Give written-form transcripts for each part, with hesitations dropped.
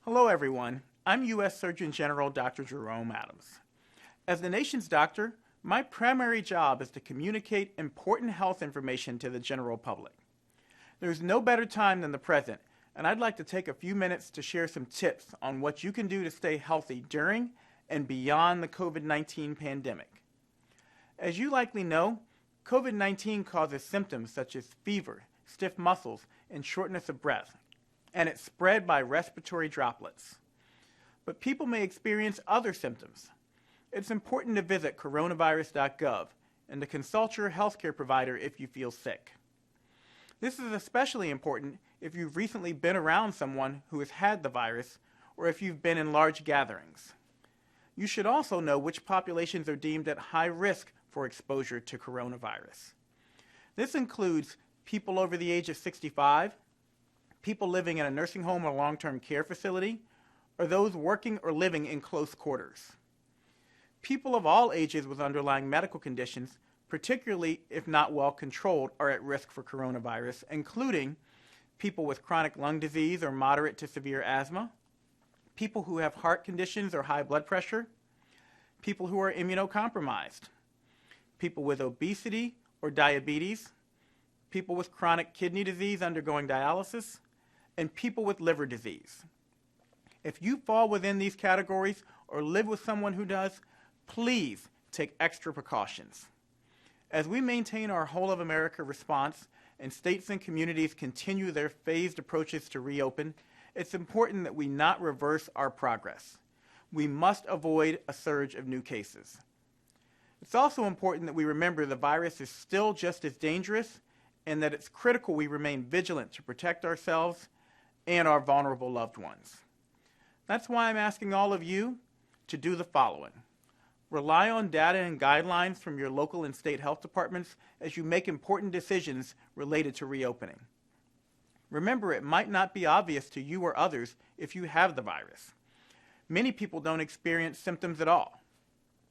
Hello everyone, I'm U.S. Surgeon General Dr. Jerome Adams. As the nation's doctor, my primary job is to communicate important health information to the general public. There's no better time than the present, and I'd like to take a few minutes to share some tips on what you can do to stay healthy during and beyond the COVID-19 pandemic. As you likely know, COVID-19 causes symptoms such as fever, stiff muscles, and shortness of breath, and it's spread by respiratory droplets. But people may experience other symptoms. It's important to visit coronavirus.gov and to consult your healthcare provider if you feel sick. This is especially important if you've recently been around someone who has had the virus or if you've been in large gatherings. You should also know which populations are deemed at high risk for exposure to coronavirus. This includes people over the age of 65, people living in a nursing home or long-term care facility, or those working or living in close quarters. People of all ages with underlying medical conditions, particularly if not well controlled, are at risk for coronavirus, including people with chronic lung disease or moderate to severe asthma, people who have heart conditions or high blood pressure, people who are immunocompromised, people with obesity or diabetes, people with chronic kidney disease undergoing dialysis, and people with liver disease. If you fall within these categories or live with someone who does, please take extra precautions. As we maintain our whole of America response and states and communities continue their phased approaches to reopen, it's important that we not reverse our progress. We must avoid a surge of new cases. It's also important that we remember the virus is still just as dangerous and that it's critical we remain vigilant to protect ourselves and our vulnerable loved ones. That's why I'm asking all of you to do the following. Rely on data and guidelines from your local and state health departments as you make important decisions related to reopening. Remember, it might not be obvious to you or others if you have the virus. Many people don't experience symptoms at all.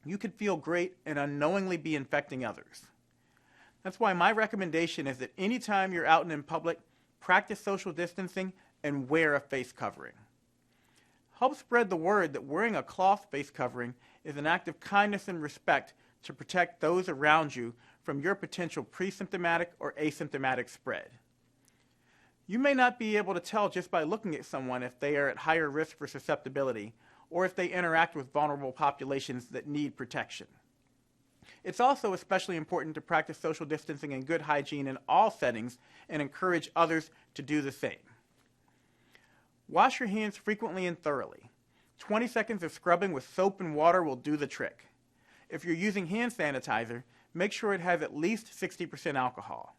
You could feel great and unknowingly be infecting others. That's why my recommendation is that anytime you're out and in public, practice social distancing and wear a face covering. Help spread the word that wearing a cloth face covering is an act of kindness and respect to protect those around you from your potential pre-symptomatic or asymptomatic spread. You may not be able to tell just by looking at someone if they are at higher risk for susceptibility or if they interact with vulnerable populations that need protection. It's also especially important to practice social distancing and good hygiene in all settings and encourage others to do the same. Wash your hands frequently and thoroughly. 20 seconds of scrubbing with soap and water will do the trick. If you're using hand sanitizer, make sure it has at least 60% alcohol.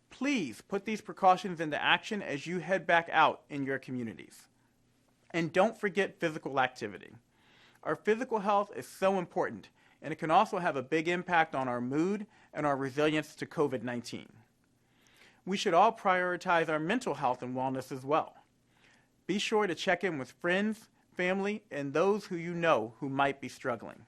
Please put these precautions into action as you head back out in your communities. And don't forget physical activity. Our physical health is so important, and it can also have a big impact on our mood and our resilience to COVID-19. We should all prioritize our mental health and wellness as well. Be sure to check in with friends, family, and those who you know who might be struggling.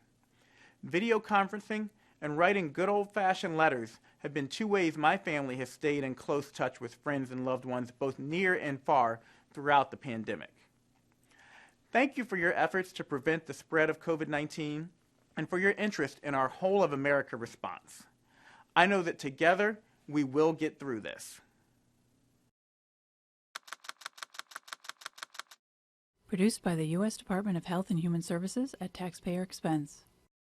Video conferencing and writing good old-fashioned letters have been two ways my family has stayed in close touch with friends and loved ones both near and far throughout the pandemic. Thank you for your efforts to prevent the spread of COVID-19 and for your interest in our whole of America response. I know that together we will get through this. Produced by the U.S. Department of Health and Human Services at taxpayer expense.